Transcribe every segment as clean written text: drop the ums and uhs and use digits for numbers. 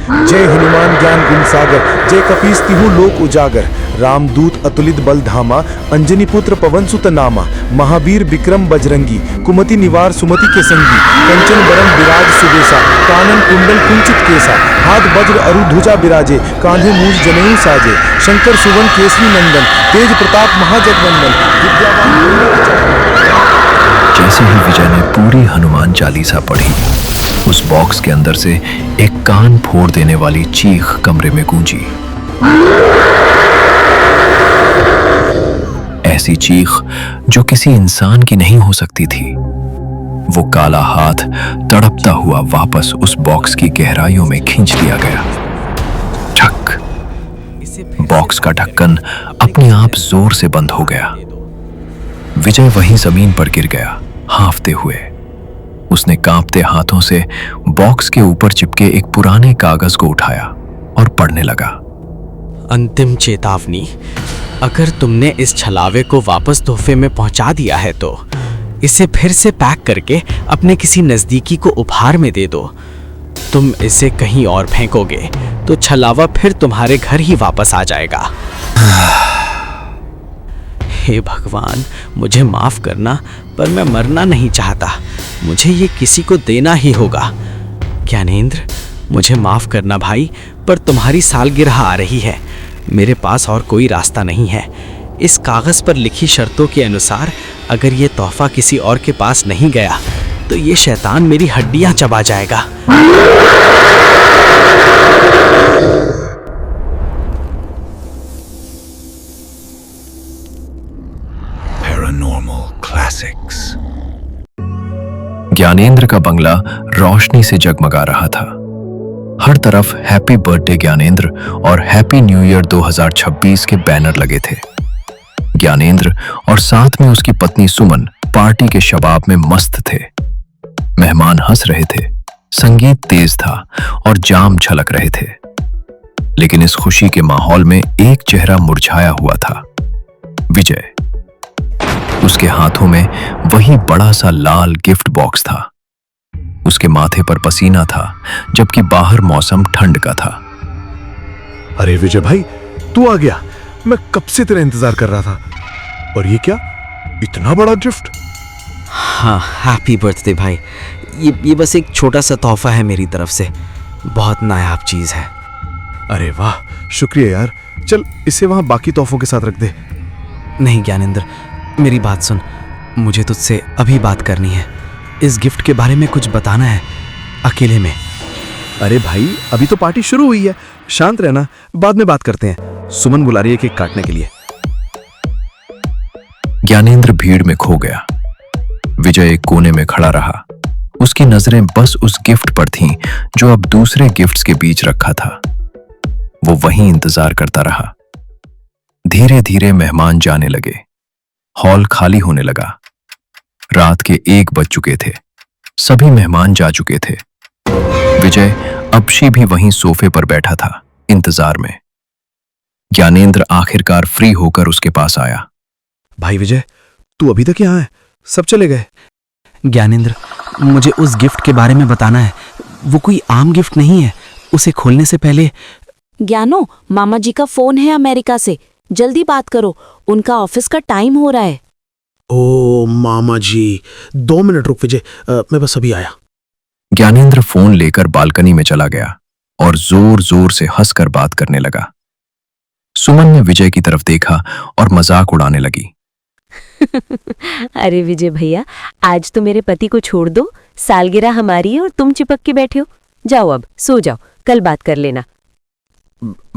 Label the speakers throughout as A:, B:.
A: जय हनुमान ज्ञान गुण सागर, जय कपीस तिहु लोक उजागर। रामदूत अतुलित बल धामा, अंजनी पुत्र पवन सुत नामा। महावीर विक्रम बजरंगी, कुमति निवार सुमति के संगी। कंचन बरन विराज सुबेसा, कानन कुंडल कुंचित केसा। हाथ वज्र अरु ध्वजा विराजे, कांधे मूज जनेऊ साजे। शंकर सुवन केसरी नंदन, तेज प्रताप महाजगवंदन।
B: जैसे ही विजय ने पूरी हनुमान चालीसा पढ़ी, उस बॉक्स के अंदर से एक कान फोड़ देने वाली चीख कमरे में गूंजी। ऐसी चीख जो किसी इंसान की नहीं हो सकती थी। वो काला हाथ तड़पता हुआ वापस उस बॉक्स की गहराइयों में खींच लिया गया। ठक! बॉक्स का ढक्कन अपने आप जोर से बंद हो गया। विजय वहीं जमीन पर गिर गया, हांफते हुए। उसने कांपते हाथों से बॉक्स के ऊपर चिपके एक पुराने कागज को उठाया और पढ़ने लगा।
C: अंतिम चेतावनी, अगर तुमने इस छलावे को वापस तोहफे में पहुंचा दिया है तो इसे फिर से पैक करके अपने किसी नजदीकी को उपहार में दे दो। तुम इसे कहीं और फेंकोगे तो छलावा फिर तुम्हारे घर ही वापस आ जाएगा। हे भगवान, मुझे माफ करना, पर मैं मरना नहीं चाहता। मुझे ये किसी को देना ही होगा। ज्ञानेंद्र, मुझे माफ करना भाई, पर तुम्हारी सालगिरह आ रही है। मेरे पास और कोई रास्ता नहीं है। इस कागज पर लिखी शर्तों के अनुसार अगर ये तोहफा किसी और के पास नहीं गया तो ये शैतान मेरी हड्डियां चबा जाएगा।
B: Paranormal classics. ज्ञानेंद्र का बंगला रोशनी से जगमगा रहा था। हर तरफ हैप्पी बर्थडे ज्ञानेंद्र और हैप्पी न्यू ईयर 2026 के बैनर लगे थे। ज्ञानेंद्र और साथ में उसकी पत्नी सुमन पार्टी के शबाब में मस्त थे। मेहमान हंस रहे थे, संगीत तेज था और जाम छलक रहे थे। लेकिन इस खुशी के माहौल में एक चेहरा मुरझाया हुआ था, विजय। उसके हाथों में वही बड़ा सा लाल गिफ्ट बॉक्स था। उसके माथे पर पसीना था, जबकि बाहर मौसम ठंड का था।
A: अरे विजय भाई, तू आ गया। मैं कब से तेरा इंतजार कर रहा था। और ये क्या, इतना बड़ा गिफ्ट?
C: हाँ, हैप्पी बर्थडे भाई। ये बस एक छोटा सा तोहफा है मेरी तरफ से। बहुत नायाब चीज है।
A: अरे वाह, शुक्रिया यार। चल इसे वहां बाकी तोहफों के साथ रख दे।
C: नहीं ज्ञानेंद्र, मेरी बात सुन। मुझे तुझसे अभी बात करनी है। इस गिफ्ट के बारे में कुछ बताना है, अकेले में।
A: अरे भाई, अभी तो पार्टी शुरू हुई है, शांत रहना, बाद में बात करते हैं। सुमन बुला रही है केक काटने के लिए।
B: ज्ञानेंद्र भीड़ में खो गया। विजय एक कोने में खड़ा रहा। उसकी नजरें बस उस गिफ्ट पर थीं जो अब दूसरे गिफ्ट्स के बीच रखा था। वो वहीं इंतजार करता रहा। धीरे धीरे मेहमान जाने लगे। हॉल खाली होने लगा। रात के 1 बज चुके थे। सभी मेहमान जा चुके थे। विजय अबशी भी वहीं सोफे पर बैठा था, इंतजार में। ज्ञानेंद्र आखिरकार फ्री होकर उसके पास आया।
A: भाई विजय, तू अभी तक यहाँ है? सब चले गए?
C: ज्ञानेंद्र, मुझे उस गिफ्ट के बारे में बताना है। वो कोई आम गिफ्ट नहीं है। उसे खोलने से पहले।
D: ज्ञानो, मामा जी का फोन है अमेरिका से, जल्दी बात करो, उनका ऑफिस का टाइम हो रहा है।
E: ओ मामा जी, 2 मिनट रुक विजय, मैं बस अभी आया।
B: ज्ञानेंद्र फोन लेकर बालकनी में चला गया और जोर जोर से हंसकर बात करने लगा। सुमन ने विजय की तरफ देखा और मजाक उड़ाने लगी।
D: अरे विजय भैया, आज तो मेरे पति को छोड़ दो। सालगिरह हमारी है और तुम चिपक के बैठे हो। जाओ अब सो जाओ, कल बात कर लेना।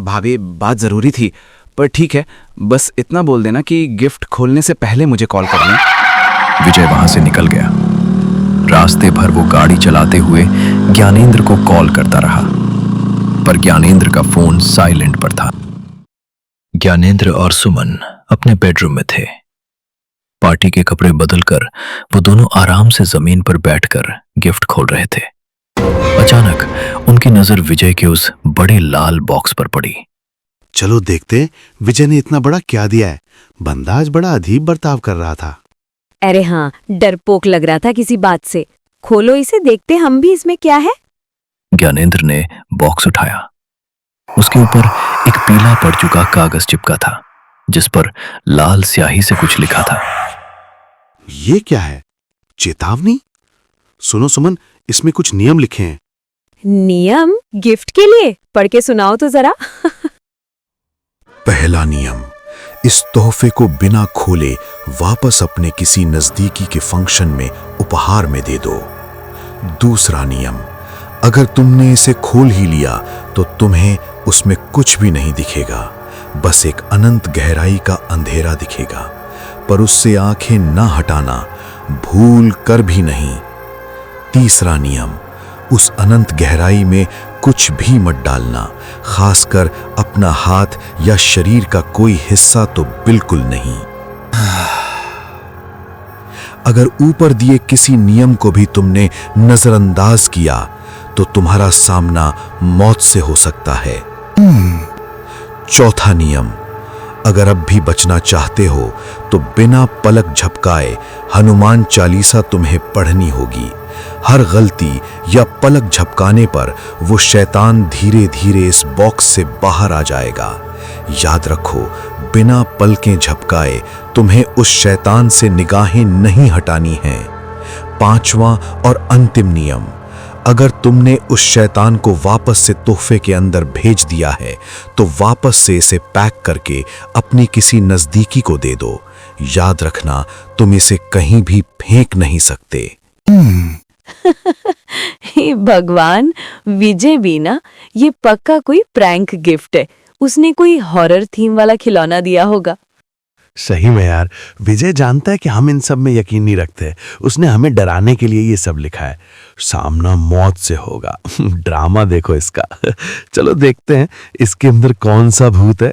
F: भाभी, बात जरूरी थी, पर ठीक है, बस इतना बोल देना कि गिफ्ट खोलने से पहले मुझे कॉल करना।
B: विजय वहां से निकल गया। रास्ते भर वो गाड़ी चलाते हुए ज्ञानेंद्र को कॉल करता रहा, पर ज्ञानेंद्र का फोन साइलेंट पर था। ज्ञानेंद्र और सुमन अपने बेडरूम में थे। पार्टी के कपड़े बदलकर वो दोनों आराम से जमीन पर बैठकर गिफ्ट खोल रहे थे। अचानक उनकी नजर विजय के उस बड़े लाल बॉक्स पर पड़ी।
E: चलो देखते विजय ने इतना बड़ा क्या दिया है। बंदा आज बड़ा अजीब बर्ताव कर रहा था।
D: अरे हाँ, डरपोक लग रहा था किसी बात से। खोलो इसे, देखते हम भी इसमें क्या है।
B: ज्ञानेंद्र ने बॉक्स उठाया। उसके ऊपर एक पीला पड़ चुका कागज चिपका था जिस पर लाल स्याही से कुछ लिखा था।
E: ये क्या है? चेतावनी? सुनो सुमन, इसमें कुछ नियम लिखे हैं।
D: नियम गिफ्ट के लिए? पढ़ के सुनाओ तो जरा।
E: पहला नियम, इस तोहफे को बिना खोले वापस अपने किसी नजदीकी के फंक्शन में उपहार में दे दो। दूसरा नियम, अगर तुमने इसे खोल ही लिया तो तुम्हें उसमें कुछ भी नहीं दिखेगा, बस एक अनंत गहराई का अंधेरा दिखेगा, पर उससे आंखें ना हटाना, भूल कर भी नहीं। तीसरा नियम, उस अनंत गहराई में कुछ भी मत डालना, खासकर अपना हाथ या शरीर का कोई हिस्सा तो बिल्कुल नहीं। अगर ऊपर दिए किसी नियम को भी तुमने नजरअंदाज किया तो तुम्हारा सामना मौत से हो सकता है। चौथा नियम, अगर अब भी बचना चाहते हो तो बिना पलक झपकाए हनुमान चालीसा तुम्हें पढ़नी होगी। हर गलती या पलक झपकाने पर वो शैतान धीरे धीरे इस बॉक्स से बाहर आ जाएगा। याद रखो, बिना पलकें झपकाए तुम्हें उस शैतान से निगाहें नहीं हटानी हैं। पांचवां और अंतिम नियम, अगर तुमने उस शैतान को वापस से तोहफे के अंदर भेज दिया है तो वापस से इसे पैक करके अपनी किसी नजदीकी को दे दो। याद रखना, तुम इसे कहीं भी फेंक नहीं सकते।
D: हे भगवान, विजय भी ना, ये पक्का कोई प्रैंक गिफ्ट है। उसने कोई हॉरर थीम वाला खिलौना दिया होगा।
E: सही में यार, विजय जानता है कि हम इन सब में यकीन नहीं रखते। उसने हमें डराने के लिए ये सब लिखा है। सामना मौत से होगा। ड्रामा देखो इसका। चलो देखते हैं इसके अंदर कौन सा भूत है।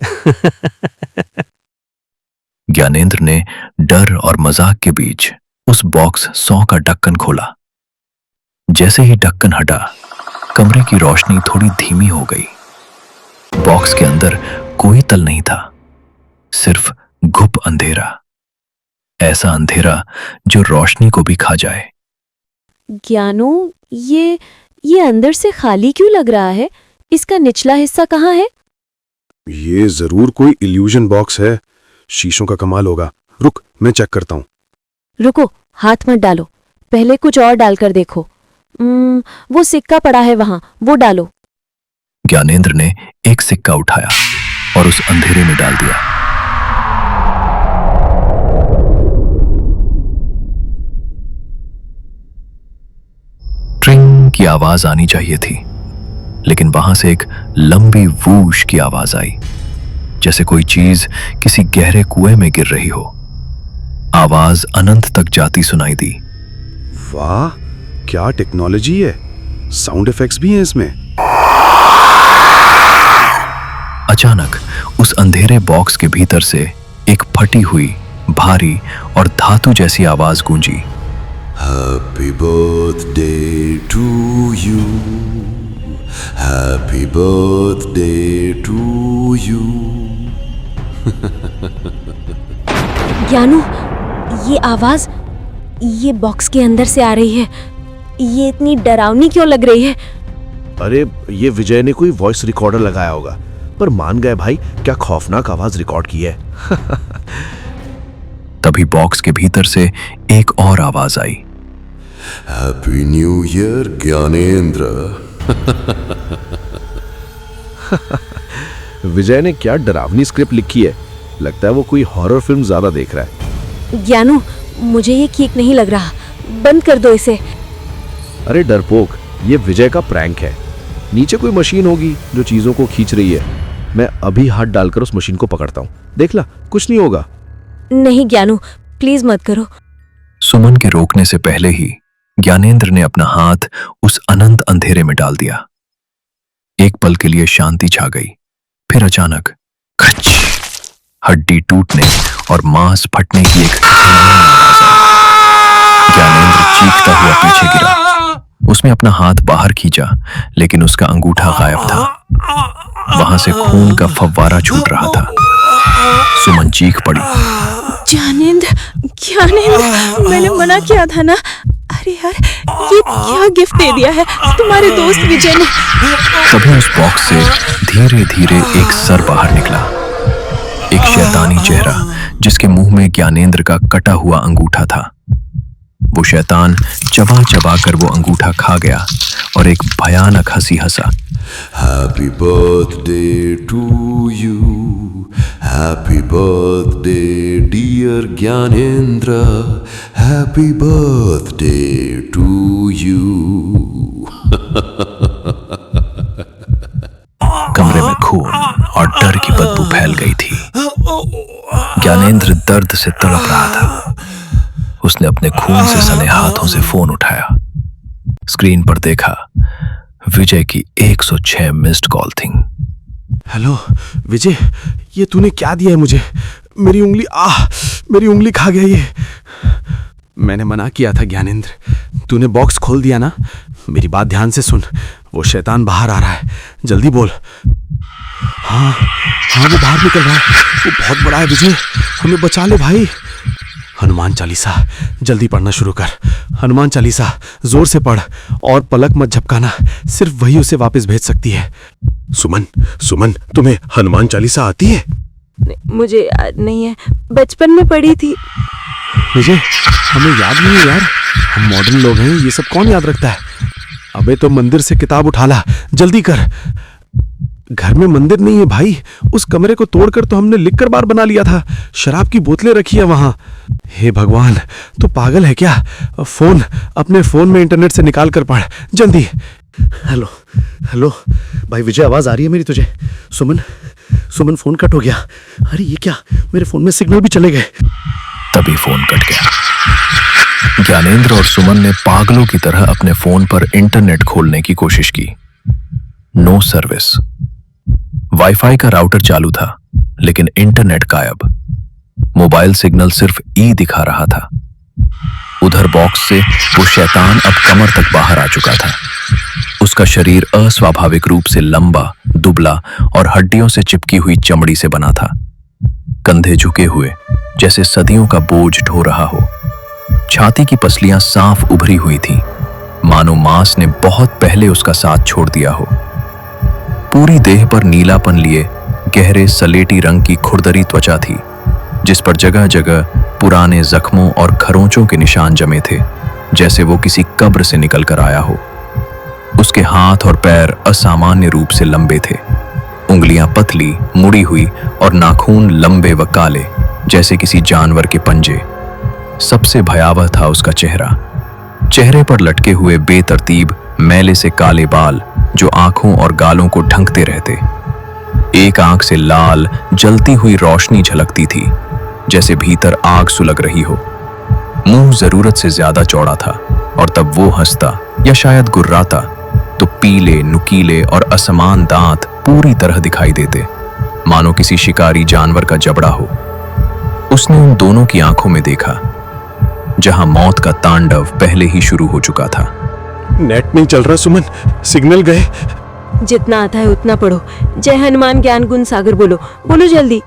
B: ज्ञानेंद्र ने डर और मजाक के बीच उस बॉक्स 100 का ढक्कन खोला। जैसे ही ढक्कन हटा, कमरे की रोशनी थोड़ी धीमी हो गई। बॉक्स के अंदर कोई तल नहीं था, सिर्फ घुप अंधेरा। ऐसा अंधेरा जो रोशनी को भी खा जाए।
D: ज्ञानू, ये अंदर से खाली क्यों लग रहा है? इसका निचला हिस्सा कहाँ है?
G: ये जरूर कोई इल्यूजन बॉक्स है। शीशों का कमाल होगा। रुक, मैं चेक करता हूँ।
D: रुको, हाथ मत डालो, पहले कुछ और डालकर देखो। वो सिक्का पड़ा है वहां, वो डालो।
B: ज्ञानेंद्र ने एक सिक्का उठाया और उस अंधेरे में डाल दिया। ट्रिंग की आवाज आनी चाहिए थी, लेकिन वहां से एक लंबी वूश की आवाज आई, जैसे कोई चीज किसी गहरे कुएं में गिर रही हो। आवाज अनंत तक जाती सुनाई दी।
G: वाह, क्या टेक्नोलॉजी है। साउंड इफेक्ट्स भी हैं इसमें।
B: अचानक उस अंधेरे बॉक्स के भीतर से एक फटी हुई, भारी और धातु जैसी आवाज गूंजी।
E: Happy birthday to you, happy birthday to you.
D: Gyanu, ये आवाज ये बॉक्स के अंदर से आ रही है। ये इतनी डरावनी क्यों लग रही है?
H: अरे, ये विजय ने कोई वॉइस रिकॉर्डर लगाया होगा। पर मान गए भाई, क्या खौफनाक आवाज रिकॉर्ड की है।
B: तभी बॉक्स के भीतर से एक और आवाज आई।
E: Happy new year Gyanendra.
H: Vijay ने क्या डरावनी स्क्रिप्ट लिखी है। लगता है वो कोई हॉरर फिल्म ज्यादा देख रहा है।
D: ज्ञानू, मुझे ये ठीक नहीं लग रहा, बंद कर दो इसे।
H: अरे डरपोक, ये विजय का प्रैंक है। नीचे कोई मशीन होगी जो चीजों को खींच रही है। मैं अभी हाथ डालकर उस मशीन को पकड़ता हूँ, देखला कुछ नहीं होगा।
D: नहीं ज्ञानू, प्लीज मत करो।
B: सुमन के रोकने से पहले ही ज्ञानेंद्र ने अपना हाथ उस अनंत अंधेरे में डाल दिया। एक पल के लिए शांति छा गई, फिर अचानक खच, हड्डी टूटने और मांस फटने की एक आवाज आई। ज्ञानेंद्र चीखता हुआ पीछे गिरा। उसने अपना हाथ बाहर खींचा, लेकिन उसका अंगूठा गायब था। वहां से खून का फव्वारा छूट रहा था। सुमन चीख पड़ी।
I: ज्ञानेंद्र, ज्ञानेंद्र, मैंने मना किया था ना।
D: अरे यार, ये क्या गिफ्ट दे दिया है तुम्हारे दोस्त विजय ने?
B: तभी उस बॉक्स से धीरे धीरे एक सर बाहर निकला, एक शैतानी चेहरा जिसके मुंह में ज्ञानेंद्र का कटा हुआ अंगूठा था। वो शैतान चबा चबा कर वो अंगूठा खा गया और एक भयानक हंसी हंसा।
E: Happy birthday to you, happy birthday dear Gyanendra, happy birthday to you.
B: कमरे में खून और डर की बदबू फैल गई थी। ज्ञानेंद्र दर्द से तड़प रहा था। उसने अपने खून से सने हाथों से फोन उठाया। स्क्रीन पर देखा, विजय की 106 मिस्ड कॉल थी।
G: हेलो विजय, ये तूने क्या दिया है मुझे? मेरी उंगली खा गया ये। मैंने मना किया था ज्ञानेंद्र, तूने बॉक्स खोल दिया ना। मेरी बात ध्यान से सुन, वो शैतान बाहर आ रहा है, जल्दी बोल। हाँ वो बाहर निकल रहा है, वो बहुत बड़ा है विजय, हमें बचा ले भाई। हनुमान चालीसा जल्दी पढ़ना शुरू कर। हनुमान चालीसा जोर से पढ़ और पलक मत झपकाना, सिर्फ वही उसे वापस भेज सकती है। सुमन तुम्हें हनुमान चालीसा आती है?
D: मुझे याद नहीं है, बचपन में पढ़ी थी।
G: विजय हमें याद नहीं है यार, हम मॉडर्न लोग हैं, ये सब कौन याद रखता है? अबे तो मंदिर से किताब उठा ला, जल्दी कर। घर में मंदिर नहीं है भाई, उस कमरे को तोड़कर तो हमने लिखकर बार बना लिया था। शराब की बोतलें रखी है वहां। हे भगवान, तो पागल है क्या? अपने फोन में इंटरनेट से निकाल कर पढ़ जल्दी।
H: हेलो भाई विजय, आवाज आ रही है मेरी तुझे? सुमन फोन कट हो गया। अरे ये क्या, मेरे फोन में सिग्नल भी चले गए।
B: तभी फोन कट गया। ज्ञानेंद्र और सुमन ने पागलों की तरह अपने फोन पर इंटरनेट खोलने की कोशिश की। No service. वाईफाई का राउटर चालू था, लेकिन इंटरनेट गायब। मोबाइल सिग्नल सिर्फ ई दिखा रहा था। उधर बॉक्स से वो शैतान अब कमर तक बाहर आ चुका था। उसका शरीर अस्वाभाविक रूप से लंबा, दुबला और हड्डियों से चिपकी हुई चमड़ी से बना था। कंधे झुके हुए, जैसे सदियों का बोझ ढो रहा हो। छाती की पसलियां साफ उभरी हुई थीं, मानो मांस ने बहुत पहले उसका साथ छोड़ दिया हो। पूरी देह पर नीलापन लिए गहरे सलेटी रंग की खुरदरी त्वचा थी, जिस पर जगह जगह पुराने जख्मों और खरोंचों के निशान जमे थे, जैसे वो किसी कब्र से निकल कर आया हो। उसके हाथ और पैर असामान्य रूप से लंबे थे, उंगलियां पतली, मुड़ी हुई और नाखून लंबे व काले, जैसे किसी जानवर के पंजे। सबसे भयावह था उसका चेहरा। चेहरे पर लटके हुए बेतरतीब मैले से काले बाल, जो आंखों और गालों को ढंकते रहते। एक आंख से लाल जलती हुई रोशनी झलकती थी, जैसे भीतर आग सुलग रही हो। मुंह जरूरत से ज्यादा चौड़ा था, और तब वो हंसता या शायद गुर्राता तो पीले, नुकीले और असमान दांत पूरी तरह दिखाई देते, मानो किसी शिकारी जानवर का जबड़ा हो। उसने उन दोनों की आंखों में देखा, जहां मौत का तांडव पहले ही शुरू हो चुका था।
G: नेट नहीं चल रहा सुमन, सिग्नल गए।
D: जितना आता है उतना पढ़ो। जय हनुमान ज्ञान गुण सागर बोलो जल्दी।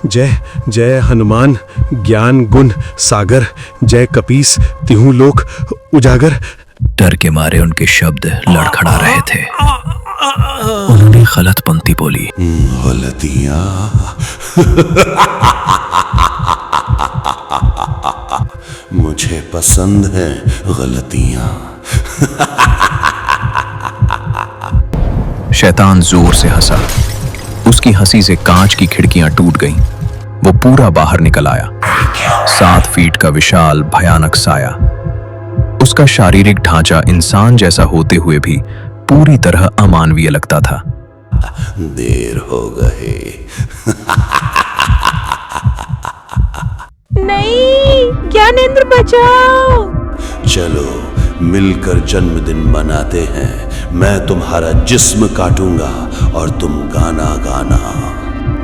G: जय हनुमान ज्ञान गुण सागर, जय कपीस तिहु लोक उजागर।
B: डर के मारे उनके शब्द लड़खड़ा रहे थे। उन्होंने गलत पंक्ति बोली।
E: गलतियां मुझे पसंद है गलतियां।
B: शैतान जोर से हंसा। उसकी हंसी से कांच की खिड़कियां टूट गईं। वो पूरा बाहर निकल आया, 7 फीट का विशाल भयानक साया। उसका शारीरिक ढांचा इंसान जैसा होते हुए भी पूरी तरह अमानवीय लगता था।
E: देर हो गए।
D: नहीं, ज्ञानेंद्र बचाओ।
E: चलो मिलकर जन्मदिन मनाते हैं। मैं तुम्हारा जिस्म काटूंगा और तुम गाना गाना।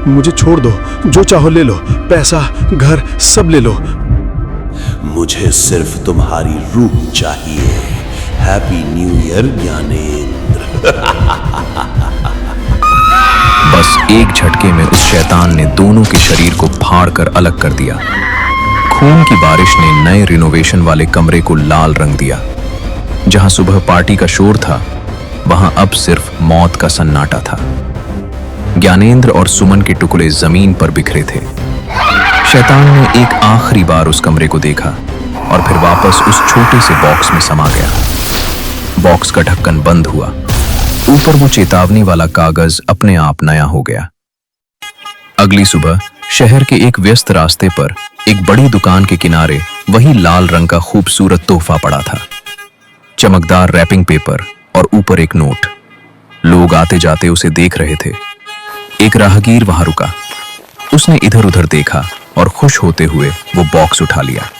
G: मुझे छोड़ दो, जो चाहो ले लो, पैसा घर सब ले लो।
E: मुझे सिर्फ तुम्हारी रूह चाहिए। Happy new year Gyanendra.
B: बस एक झटके में उस शैतान ने दोनों के शरीर को फाड़ कर अलग कर दिया। खून की बारिश ने नए रिनोवेशन वाले कमरे को लाल रंग दिया। जहां सुबह पार्टी का शोर था, वहां अब सिर्फ मौत का सन्नाटा था। ज्ञानेंद्र और सुमन के टुकड़े जमीन पर बिखरे थे। शैतान ने एक आखिरी बार उस कमरे को देखा और फिर वापस उस छोटे से बॉक्स में समा गया। बॉक्स का ढक्कन बंद हुआ। ऊपर वो चेतावनी वाला कागज अपने आप नया हो गया। अगली सुबह शहर के एक व्यस्त रास्ते पर एक बड़ी दुकान के किनारे वही लाल रंग का खूबसूरत तोहफा पड़ा था। चमकदार रैपिंग पेपर और ऊपर एक नोट। लोग आते जाते उसे देख रहे थे। एक राहगीर वहां रुका। उसने इधर उधर देखा और खुश होते हुए वो बॉक्स उठा लिया।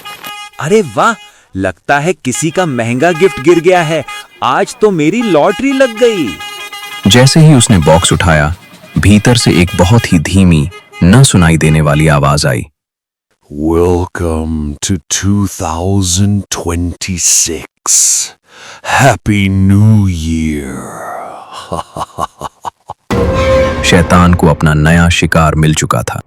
I: अरे वाह, लगता है किसी का महंगा गिफ्ट गिर गया है। आज तो मेरी लॉटरी लग गई।
B: जैसे ही उसने बॉक्स उठाया, भीतर से एक बहुत ही धीमी, न सुनाई देने वाली आवाज आई।
E: Welcome to 2026. Happy New Year.
B: शैतान को अपना नया शिकार मिल चुका था।